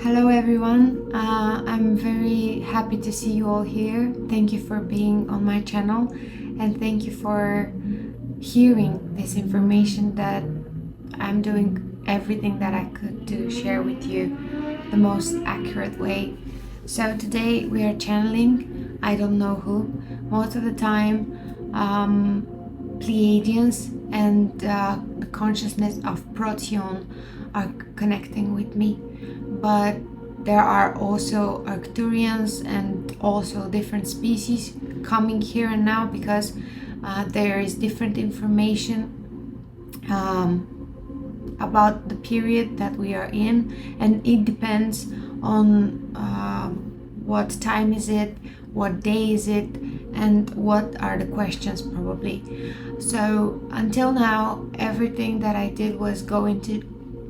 Hello everyone, I'm very happy to see you all here. Thank you for being on my channel and thank you for hearing this information that I'm doing everything that I could to share with you the most accurate way. So today we are channeling, I don't know who, most of the time Pleiadians and the consciousness of Protean are connecting with me, but there are also Arcturians and also different species coming here and now because there is different information about the period that we are in, and it depends on what time is it, what day is it, and what are the questions probably. So until now everything that I did was go into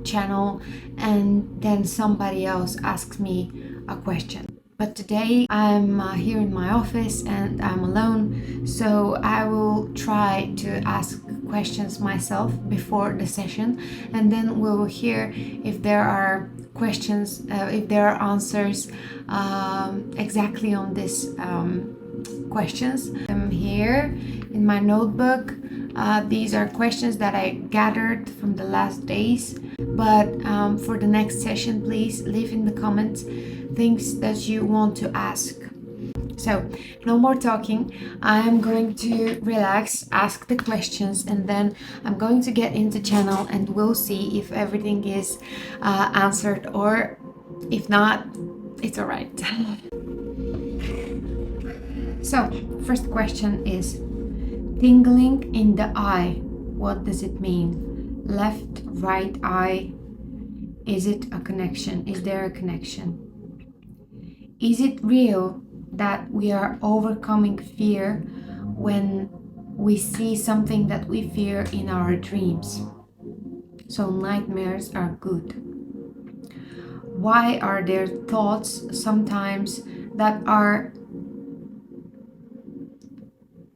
channel and then somebody else asks me a question. But today I'm here in my office and I'm alone, so I will try to ask questions myself before the session, and then we'll hear if there are questions, if there are answers exactly on this questions. I'm here in my notebook. These are questions that I gathered from the last days, but for the next session, please leave in the comments things that you want to ask. So no more talking, I'm going to relax, ask the questions, and then I'm going to get into channel and we'll see if everything is answered, or if not, it's all right. So first question is tingling in the eye. What does it mean? Left, right eye. Is it a connection? Is there a connection? Is it real that we are overcoming fear when we see something that we fear in our dreams? So nightmares are good. Why are there thoughts sometimes that are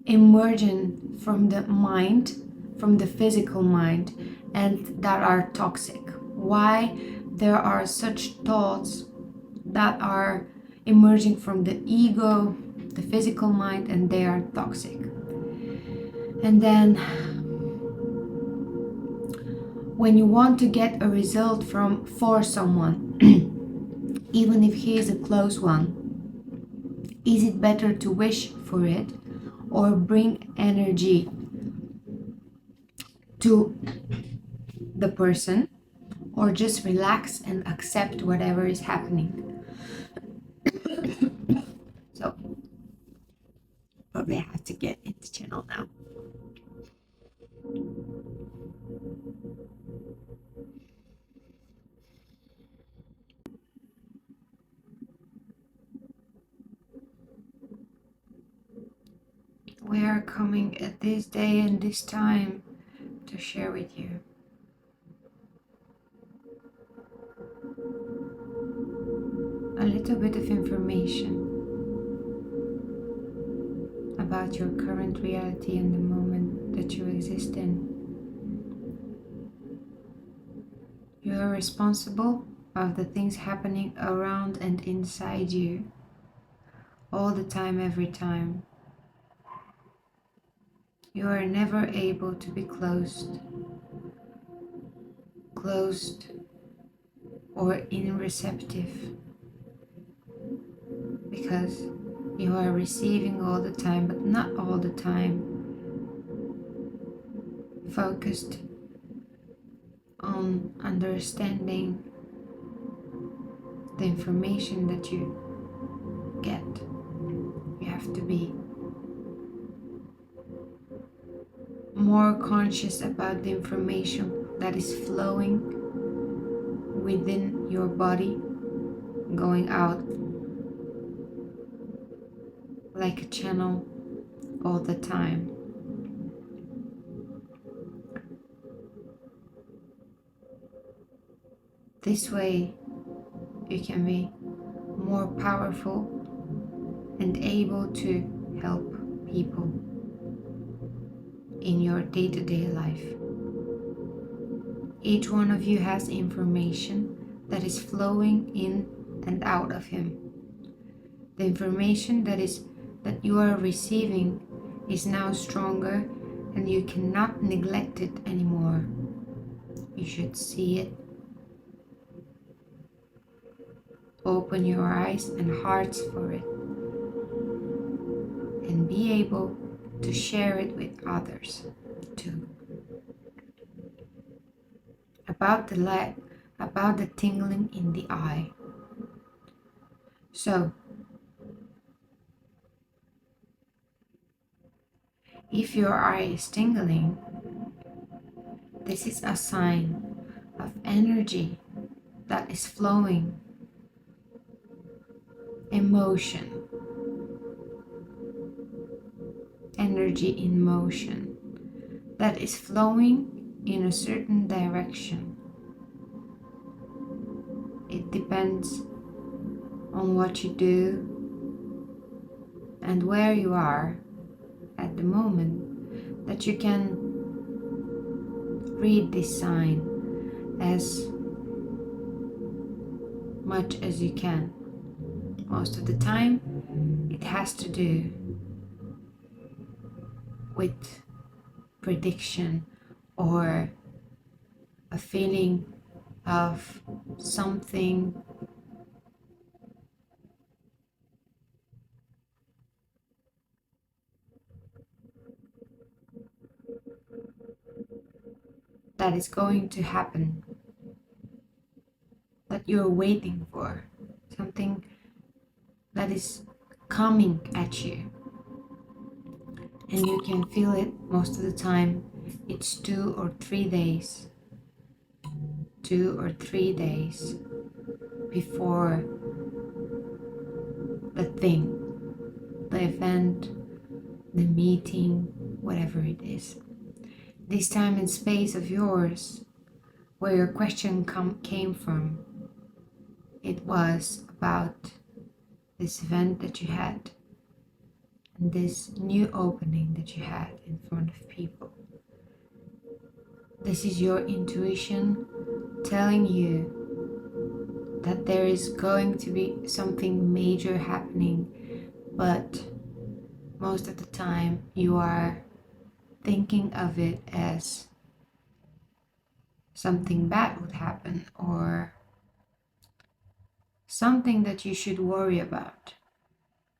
emerging from the mind, from the physical mind, and that are toxic? Why there are such thoughts that are emerging from the ego, the physical mind, and they are toxic? And then when you want to get a result for someone, even if he is a close one, is it better to wish for it or bring energy to the person, or just relax and accept whatever is happening? So probably have to get into channel now. We are coming at this day and this time to share with you. A little bit of information about your current reality and the moment that you exist in. You are responsible of the things happening around and inside you, all the time, every time. You are never able to be closed or unreceptive, because you are receiving all the time, but not all the time focused on understanding the information that you get. You have to be more conscious about the information that is flowing within your body, going out like a channel all the time. This way you can be more powerful and able to help people in your day-to-day life. Each one of you has information that is flowing in and out of him. The information that you are receiving is now stronger, and you cannot neglect it anymore. You should see it. Open your eyes and hearts for it, and be able to share it with others too. About the light, about the tingling in the eye. So, if your eye is tingling, this is a sign of energy that is flowing, emotion, energy in motion that is flowing in a certain direction. It depends on what you do and where you are at the moment, that you can read this sign as much as you can. Most of the time it has to do with prediction or a feeling of something that is going to happen, that you're waiting for, something that is coming at you, and you can feel it most of the time. It's 2 or 3 days, 2 or 3 days before the thing, the event, the meeting, whatever it is. This time and space of yours, where your question came from, it was about this event that you had and this new opening that you had in front of people. This is your intuition telling you that there is going to be something major happening, but most of the time you are thinking of it as something bad would happen or something that you should worry about.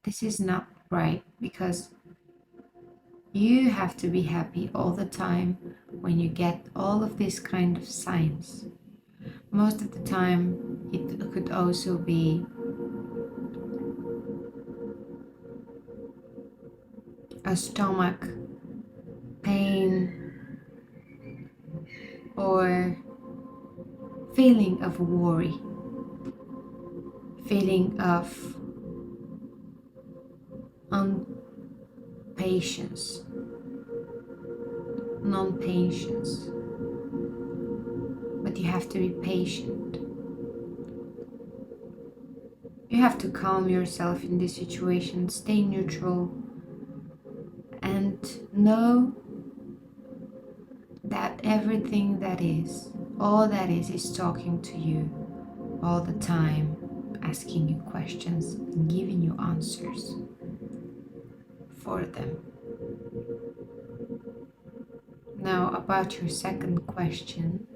This is not right, because you have to be happy all the time when you get all of these kind of signs. Most of the time it could also be a stomach pain or feeling of worry, feeling of impatience, non-patience. But you have to be patient. You have to calm yourself in this situation, stay neutral, and know that everything that is, all that is talking to you all the time, asking you questions and giving you answers for them. Now, about your second question.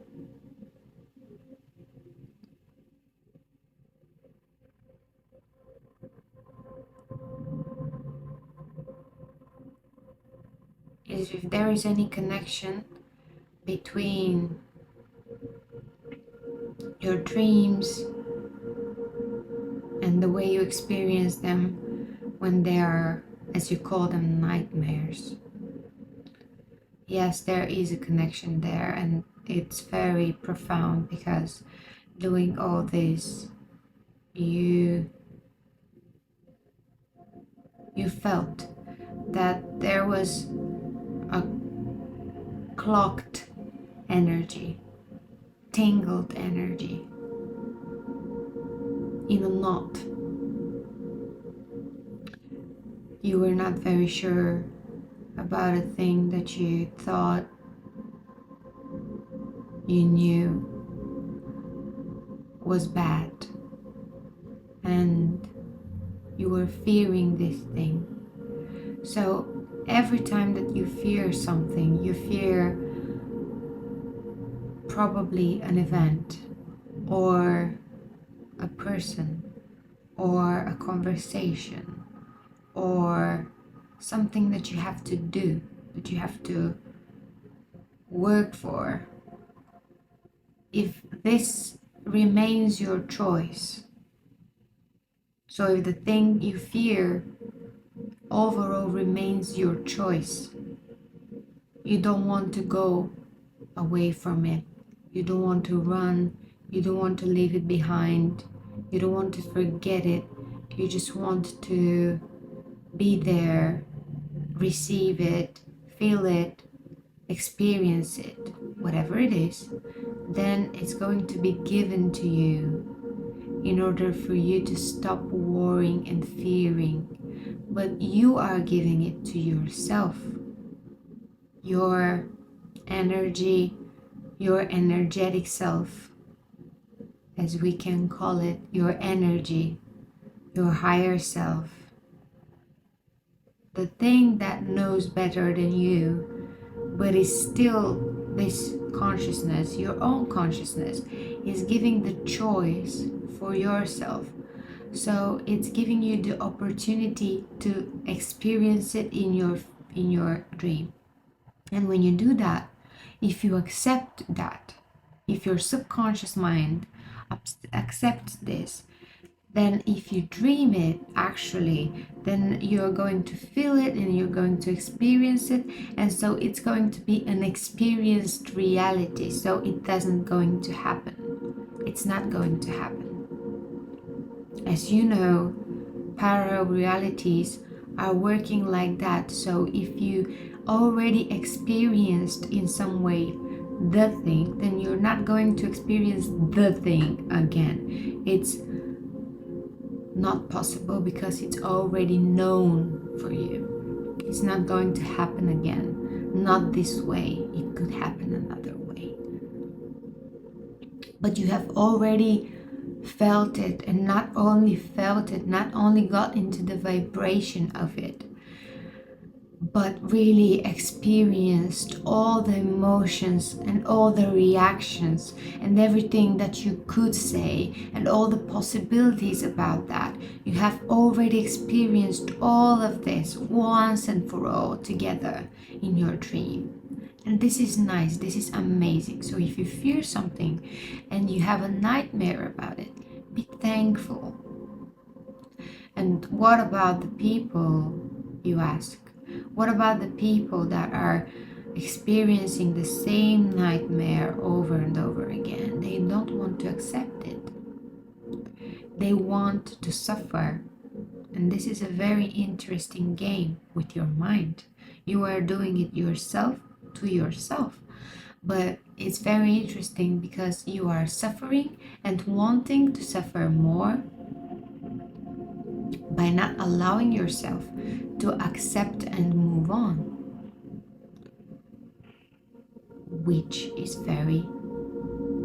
Is if there is any connection between your dreams and the way you experience them when they are, as you call them, nightmares. Yes, there is a connection there, and it's very profound, because doing all this, you felt that there was a clocked energy, tangled energy in a knot. You were not very sure about a thing that you thought you knew, was bad and you were fearing this thing. So every time that you fear something, you fear probably an event or a person or a conversation or something that you have to do, that you have to work for. If this remains your choice, so if the thing you fear overall remains your choice, you don't want to go away from it, you don't want to run, you don't want to leave it behind, you don't want to forget it, you just want to be there, receive it, feel it, experience it, whatever it is, then it's going to be given to you in order for you to stop worrying and fearing. But you are giving it to yourself. Your energy, your energetic self, as we can call it, your energy, your higher self, the thing that knows better than you, but is still this consciousness, your own consciousness, is giving the choice for yourself. So it's giving you the opportunity to experience it in your dream. And when you do that, if you accept that, if your subconscious mind accepts this, then if you dream it actually, then you're going to feel it and you're going to experience it, and so it's going to be an experienced reality. So it doesn't going to happen. It's not going to happen. As you know, parallel realities are working like that. So if you already experienced in some way the thing, then you're not going to experience the thing again. It's not possible because it's already known for you. It's not going to happen again. Not this way. It could happen another way. But you have already felt it, and not only felt it, not only got into the vibration of it, but really experienced all the emotions and all the reactions and everything that you could say and all the possibilities about that. You have already experienced all of this once and for all together in your dream. And this is nice, this is amazing. So if you fear something and you have a nightmare about it, be thankful. And what about the people, you ask? What about the people that are experiencing the same nightmare over and over again? They don't want to accept it. They want to suffer. And this is a very interesting game with your mind. You are doing it yourself to yourself. But it's very interesting because you are suffering and wanting to suffer more by not allowing yourself to accept and move on, which is very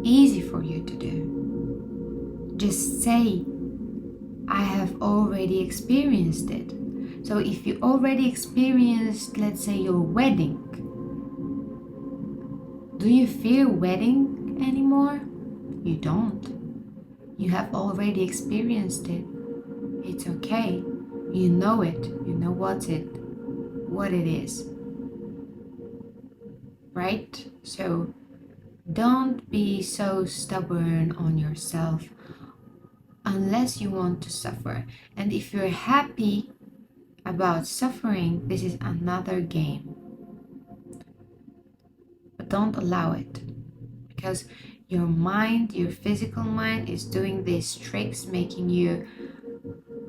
easy for you to do. Just say, I have already experienced it. So if you already experienced, let's say, your wedding, do you fear wedding anymore? You don't. You have already experienced it. It's okay. You know it. You know what it is. Right? So don't be so stubborn on yourself unless you want to suffer. And if you're happy about suffering, this is another game. But don't allow it, because your mind, your physical mind, is doing these tricks, making you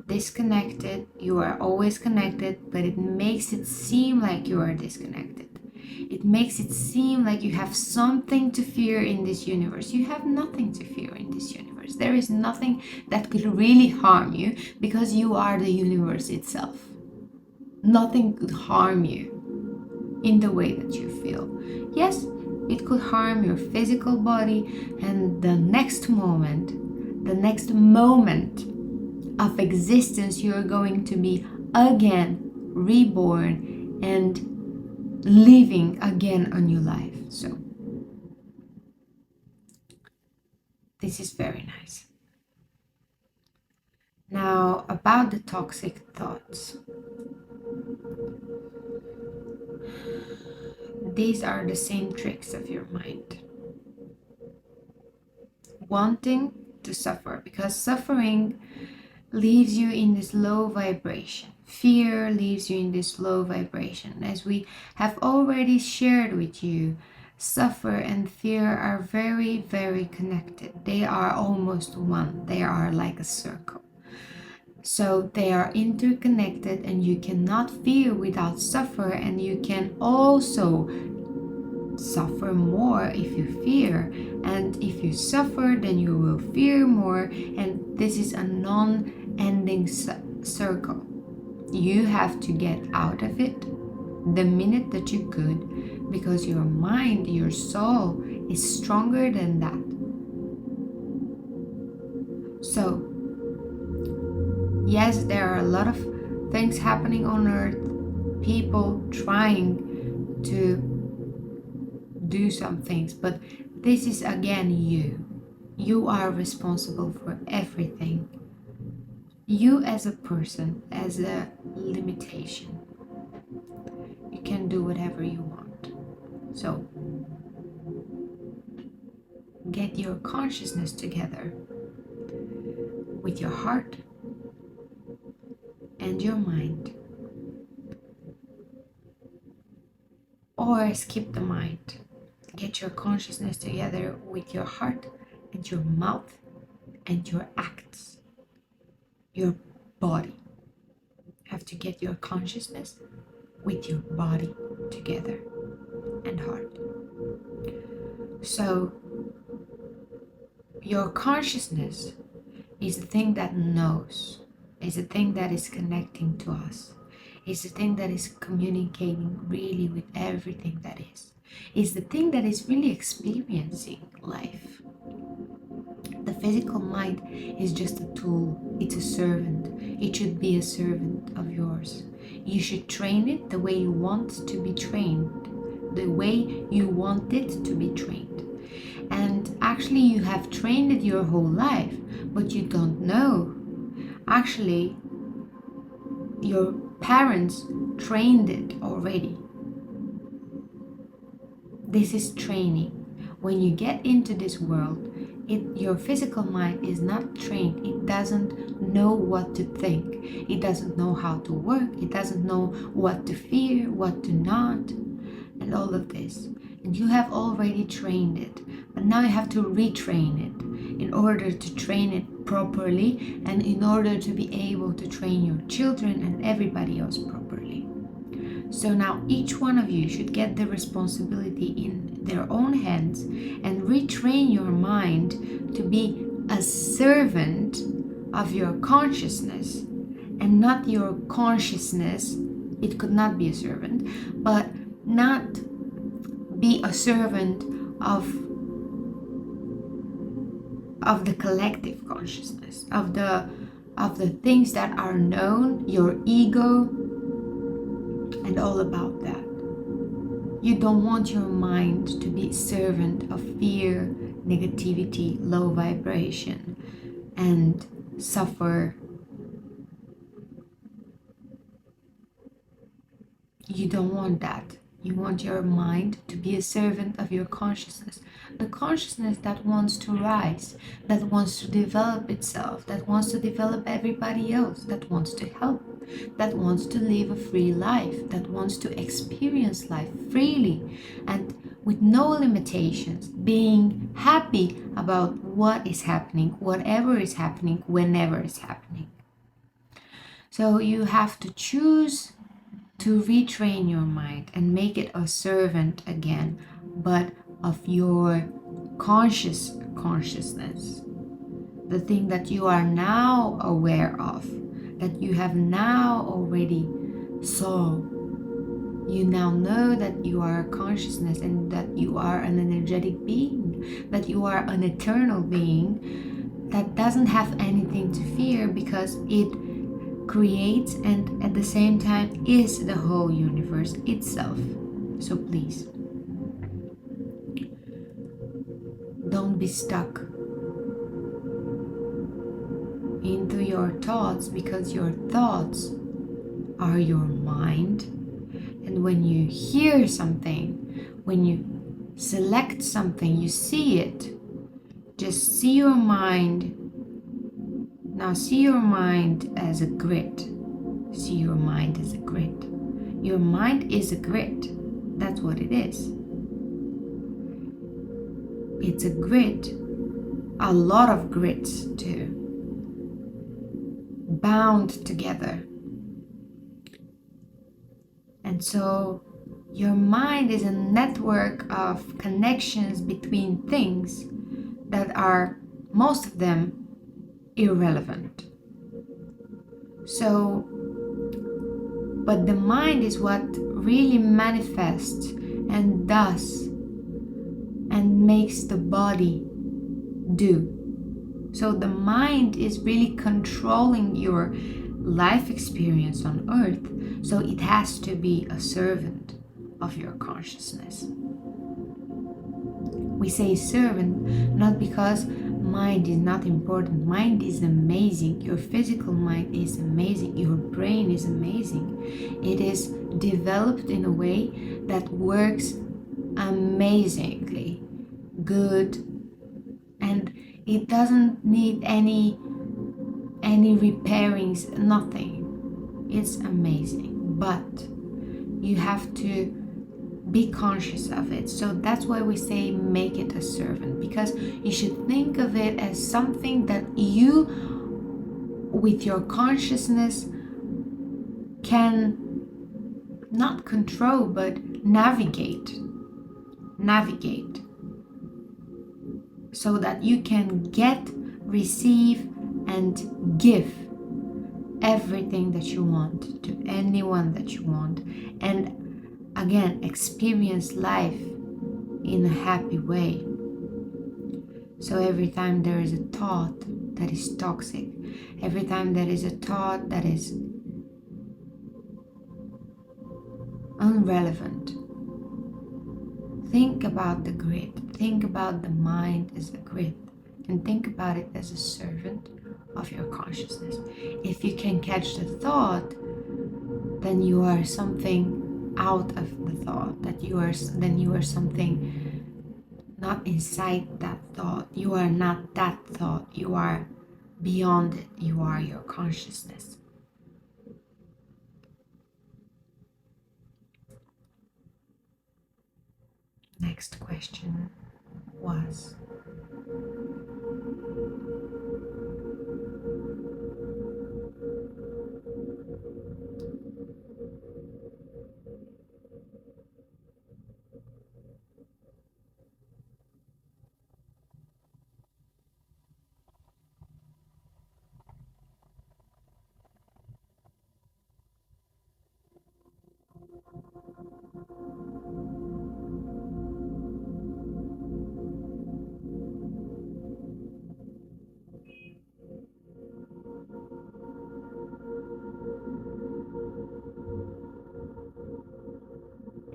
disconnected. You are always connected, but it makes it seem like you are disconnected. It makes it seem like you have something to fear in this universe. You have nothing to fear in this universe. There is nothing that could really harm you because you are the universe itself. Nothing could harm you in the way that you feel. Yes, it could harm your physical body, and the next moment the next moment of existence, you're going to be again reborn and living again a new life. So this is very nice. Now, about the toxic thoughts. These are the same tricks of your mind. Wanting to suffer, because suffering leaves you in this low vibration. Fear leaves you in this low vibration. As we have already shared with you, suffer and fear are very, very connected. They are almost one. They are like a circle. So they are interconnected, and you cannot fear without suffer, and you can also suffer more if you fear, and if you suffer then you will fear more, and this is a non-ending circle. You have to get out of it the minute that you could, because your mind, your soul is stronger than that. So yes, there are a lot of things happening on earth, people trying to do some things, but this is again you. You are responsible for everything. You as a person, as a limitation. You can do whatever you want. So get your consciousness together with your heart and your mind, or skip the mind. Get your consciousness together with your heart and your mouth and your acts, your body. You have to get your consciousness with your body together and heart. So your consciousness is the thing that knows, is the thing that is connecting to us, is the thing that is communicating really with everything that is the thing that is really experiencing life. The physical mind is just a tool, it's a servant. It should be a servant of yours. You should train it the way you want to be trained, the way you want it to be trained. And actually you have trained it your whole life, but you don't know. Actually, your parents trained it already. This is training. When you get into this world, your physical mind is not trained. It doesn't know what to think. It doesn't know how to work. It doesn't know what to fear, what to not, and all of this. And you have already trained it, but now you have to retrain it in order to train it properly, and in order to be able to train your children and everybody else properly. So now each one of you should get the responsibility in their own hands and retrain your mind to be a servant of your consciousness, and not your consciousness. It could not be a servant, but not be a servant of the collective consciousness, of the things that are known, your ego, and all about that. You don't want your mind to be servant of fear, negativity, low vibration, and suffer. You don't want that. You want your mind to be a servant of your consciousness. The consciousness that wants to rise, that wants to develop itself, that wants to develop everybody else, that wants to help, that wants to live a free life, that wants to experience life freely and with no limitations, being happy about what is happening, whatever is happening, whenever it's happening. So you have to choose to retrain your mind and make it a servant again, but of your consciousness, the thing that you are now aware of, that you have now already saw. You now know that you are a consciousness, and that you are an energetic being, that you are an eternal being, that doesn't have anything to fear because it creates and at the same time is the whole universe itself. So please, don't be stuck into your thoughts, because your thoughts are your mind. And when you hear something, when you select something, you see it. Just see your mind. Now see your mind as a grid. See your mind as a grid. Your mind is a grid. That's what it is. It's a grid. A lot of grids too. Bound together. And so your mind is a network of connections between things that are, most of them, irrelevant. So, but the mind is what really manifests and does and makes the body do. So the mind is really controlling your life experience on earth. So it has to be a servant of your consciousness. We say servant not because mind is not important. Mind is amazing. Your physical mind is amazing. Your brain is amazing. It is developed in a way that works amazingly good, and it doesn't need any repairings, nothing. It's amazing, but you have to be conscious of it. So that's why we say make it a servant, because you should think of it as something that you, with your consciousness, can not control but navigate, so that you can get, receive, and give everything that you want to anyone that you want, and again, experience life in a happy way. So every time there is a thought that is toxic, every time there is a thought that is irrelevant, think about the grid, think about the mind as a grid, and think about it as a servant of your consciousness. If you can catch the thought, then you are something out of the thought, then you are something not inside that thought. You are not that thought, you are beyond it, you are your consciousness. Next question was,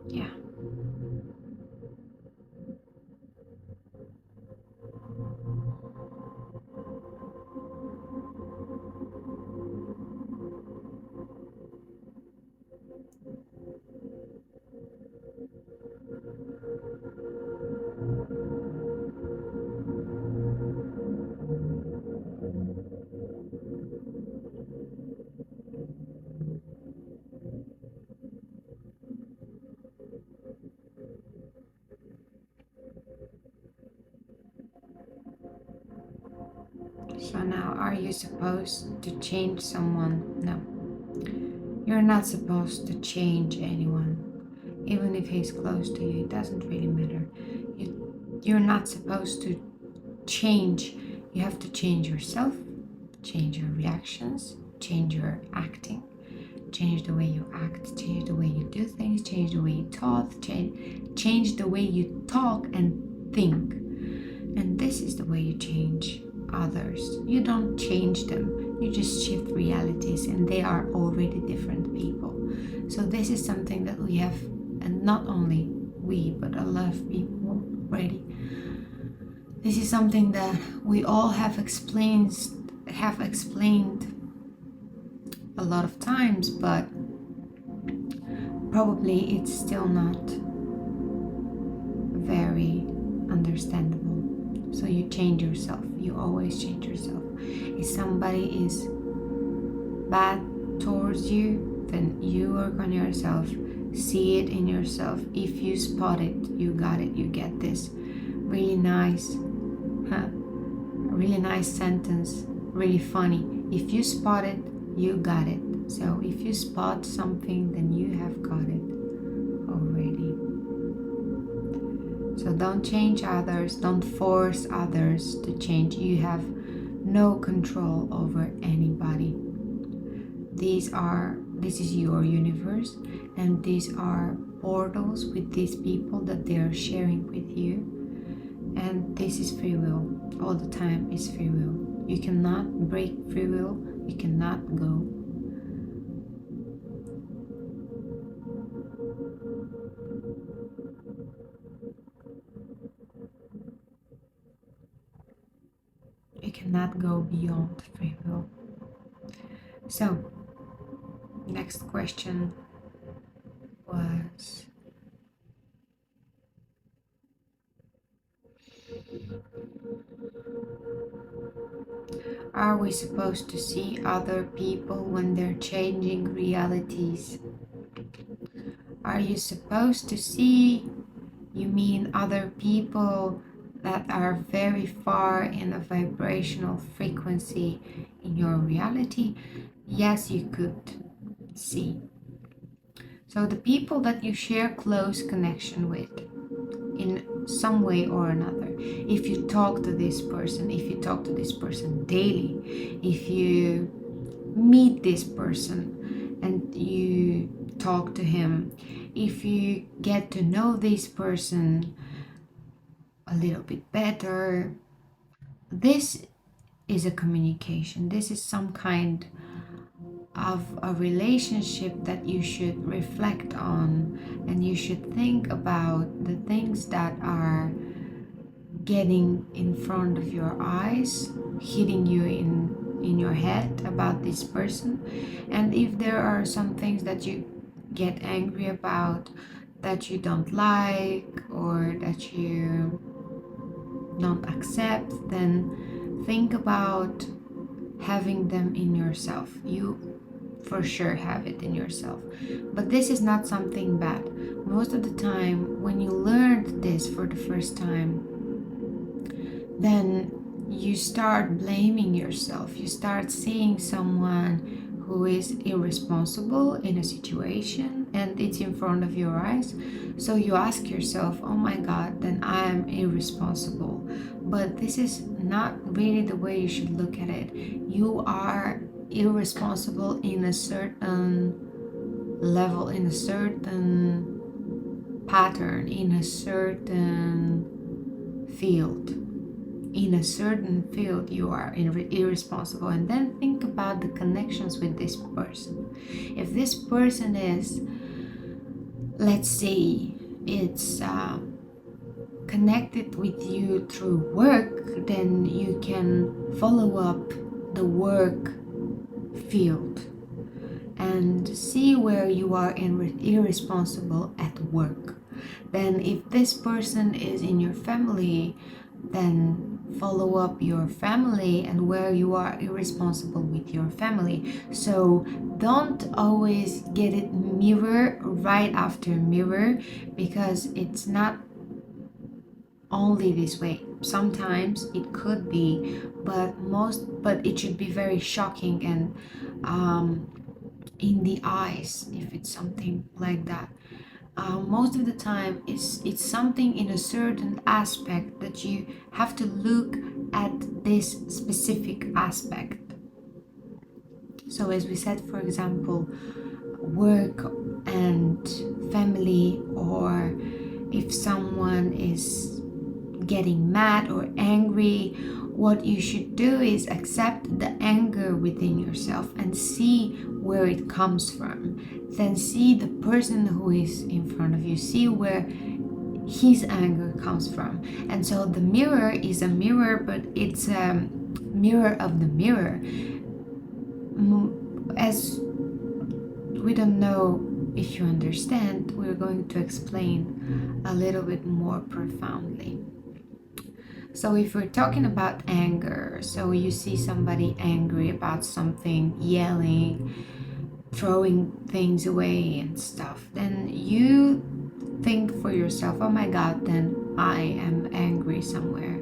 yeah. So now, are you supposed to change someone? No. You're not supposed to change anyone. Even if he's close to you, it doesn't really matter. You're not supposed to change. You have to change yourself, change your reactions, change your acting, change the way you act, change the way you do things, change the way you talk, change the way you talk and think. And this is the way you change others. You don't change them, you just shift realities, and they are already different people. So this is something that we have, and not only we, but a lot of people already. This is something that we all have explained a lot of times, but probably it's still not very understandable. So you change yourself. You always change yourself. If somebody is bad towards you, then you work on yourself. See it in yourself. If you spot it, you got it. You get this. Really nice. Really nice sentence. Really funny. If you spot it, you got it. So if you spot something, then you have got it already. So don't change others, don't force others to change. You have no control over anybody. This is your universe, and these are portals with these people that they are sharing with you. And this is free will. All the time is free will. You cannot break free will. You cannot go. You cannot go beyond free will. So, next question was, are we supposed to see other people when they're changing realities? Are you supposed to see, you mean other people that are very far in a vibrational frequency in your reality? Yes, you could see. So the people that you share close connection with in some way or another, if you talk to this person daily, if you meet this person and you talk to him, if you get to know this person a little bit better, this is a communication. This is some kind of a relationship that you should reflect on, and you should think about the things that are getting in front of your eyes, hitting you in your head about this person. And if there are some things that you get angry about, that you don't like, or that you don't accept, then think about having them in yourself. You for sure have it in yourself, but this is not something bad. Most of the time when you learned this for the first time, then you start blaming yourself. You start seeing someone who is irresponsible in a situation and it's in front of your eyes. So you ask yourself, oh my God, then I am irresponsible. But this is not really the way you should look at it. You are irresponsible in a certain level, in a certain pattern, in a certain field. In a certain field you are irresponsible. And then think about the connections with this person. If this person is, let's say, it's connected with you through work, then you can follow up the work field and see where you are irresponsible at work. Then if this person is in your family, then follow up your family and where you are irresponsible with your family. So don't always get it mirror right after mirror, because it's not only this way. Sometimes it could be, but it should be very shocking and in the eyes if it's something like that. Most of the time it's something in a certain aspect that you have to look at this specific aspect. So as we said, for example, work and family, or if someone is getting mad or angry, what you should do is accept the anger within yourself and see where it comes from. Then see the person who is in front of you, see where his anger comes from. And so the mirror is a mirror, but it's a mirror of the mirror. As we don't know if you understand, we're going to explain a little bit more profoundly. So if we're talking about anger, so you see somebody angry about something, yelling, throwing things away and stuff, then you think for yourself, oh my God, then I am angry somewhere.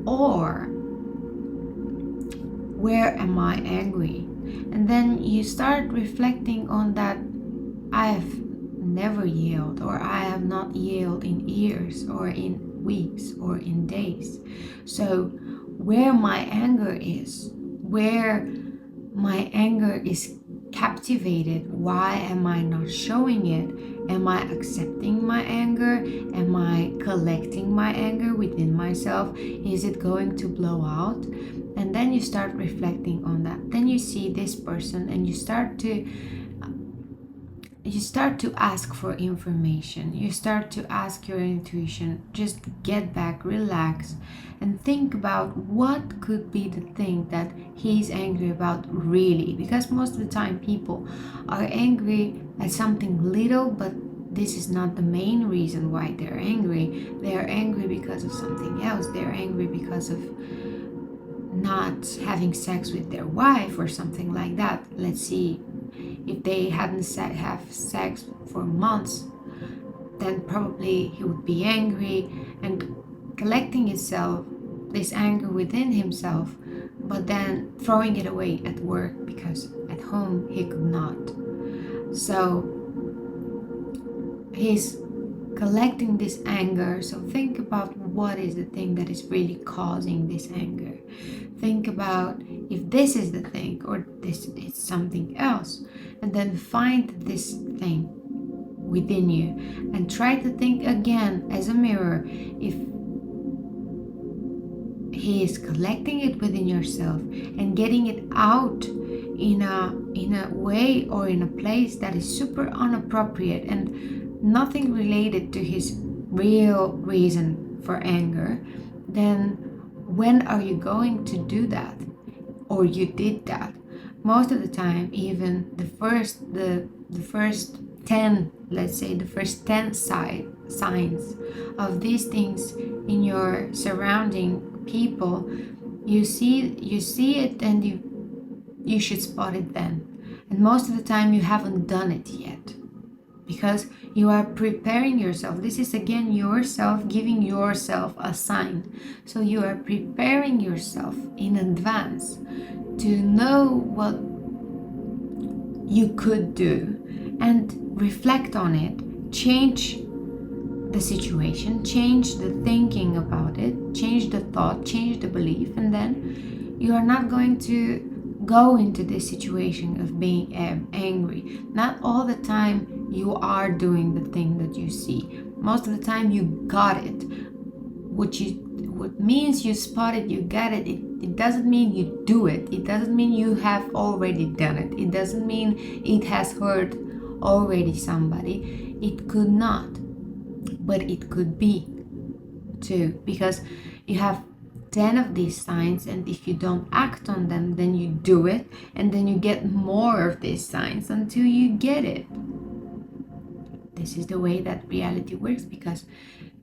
Or where am I angry? And then you start reflecting on that. I have never yelled, or I have not yelled in years, or in weeks, or in days. So where my anger is, where my anger is captivated, why am I not showing it? Am I accepting my anger? Am I collecting my anger within myself? Is it going to blow out? And then you start reflecting on that. Then you see this person and you start to ask for information. You start to ask your intuition, just get back, relax, and think about what could be the thing that he's angry about really. Because most of the time people are angry at something little, but this is not the main reason why they're angry. They're angry because of something else. They're angry because of not having sex with their wife or something like that. Let's see, if they hadn't have sex for months, then probably he would be angry and collecting itself, this anger within himself, but then throwing it away at work because at home he could not. So he's collecting this anger. So think about what is the thing that is really causing this anger. Think about if this is the thing or this is something else, and then find this thing within you and try to think again as a mirror. If he is collecting it within yourself and getting it out in a way or in a place that is super inappropriate and nothing related to his real reason for anger, then when are you going to do that? Or you did that? Most of the time, even the first 10, let's say the first 10 signs of these things in your surrounding people, you see it and you should spot it then. And most of the time you haven't done it yet, because you are preparing yourself. This is again yourself giving yourself a sign. So you are preparing yourself in advance to know what you could do and reflect on it, change the situation, change the thinking about it, change the thought, change the belief, and then you are not going to go into this situation of being angry. Not all the time you are doing the thing that you see. Most of the time you got it. What means you spot it, you got it. It doesn't mean you do it. It doesn't mean you have already done it. It doesn't mean it has hurt already somebody. It could not, but it could be too, because you have 10 of these signs, and if you don't act on them, then you do it, and then you get more of these signs until you get it. This is the way that reality works, because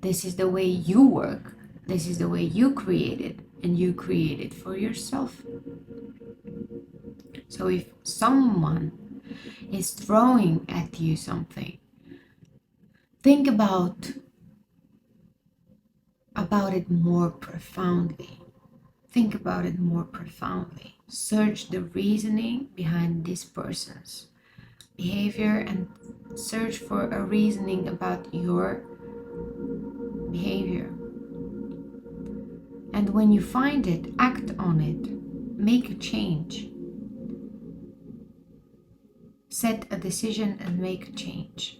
this is the way you work. This is the way you create it, and you create it for yourself. So if someone is throwing at you something, think about it more profoundly. Think about it more profoundly. Search the reasoning behind this person's behavior and search for a reasoning about your behavior. And when you find it, act on it. Make a change. Set a decision and make a change.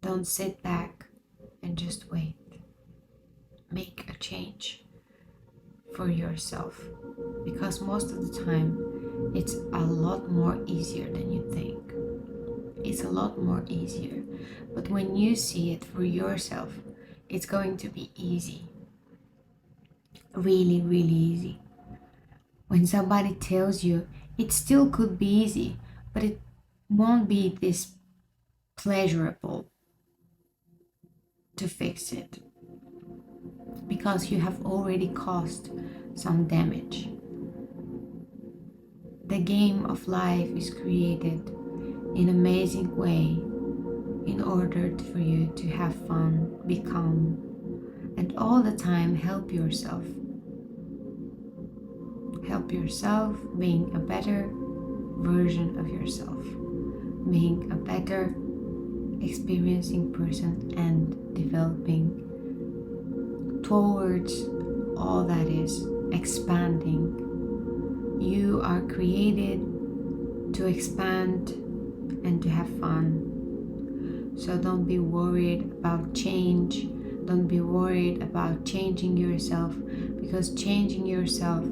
Don't sit back and just wait. make a change for yourself, because most of the time it's a lot more easier than you think. It's a lot more easier, but when you see it for yourself, it's going to be easy, really, really easy. When somebody tells you, it still could be easy, but it won't be this pleasurable to fix it, because you have already caused some damage. The game of life is created in an amazing way in order for you to have fun, be calm, and all the time help yourself. Help yourself being a better version of yourself, being a better experiencing person and developing towards all that is expanding. You are created to expand and to have fun. So don't be worried about change. Don't be worried about changing yourself, because changing yourself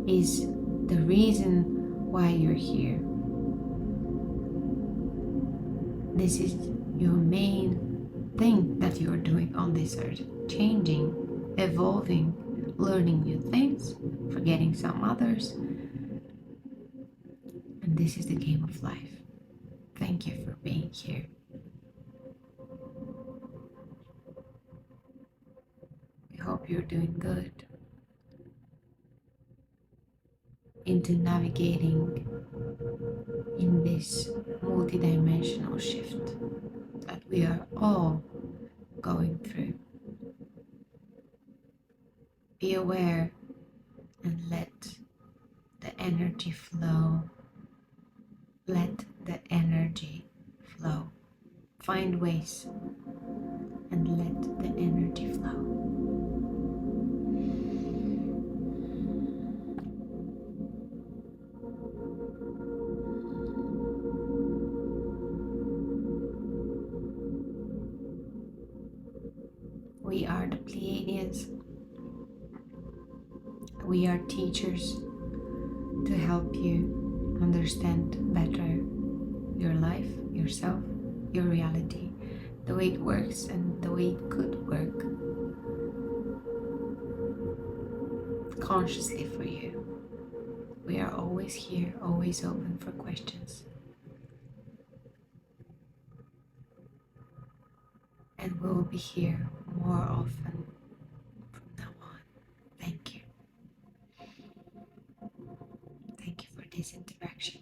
is the reason why you're here. This is your main thing that you're doing on this earth. Changing, evolving, learning new things, forgetting some others. And this is the game of life. Thank you for being here. I hope you're doing good into navigating in this multidimensional shift that we are all going through. Be aware and let the energy flow. Let the energy flow. Find ways and let the energy flow. We are the Pleiadians. We are teachers to help you understand better your life, yourself, your reality, the way it works and the way it could work consciously for you. We are always here, always open for questions. And we will be here more often from now on. Thank you. Thank you for this interaction.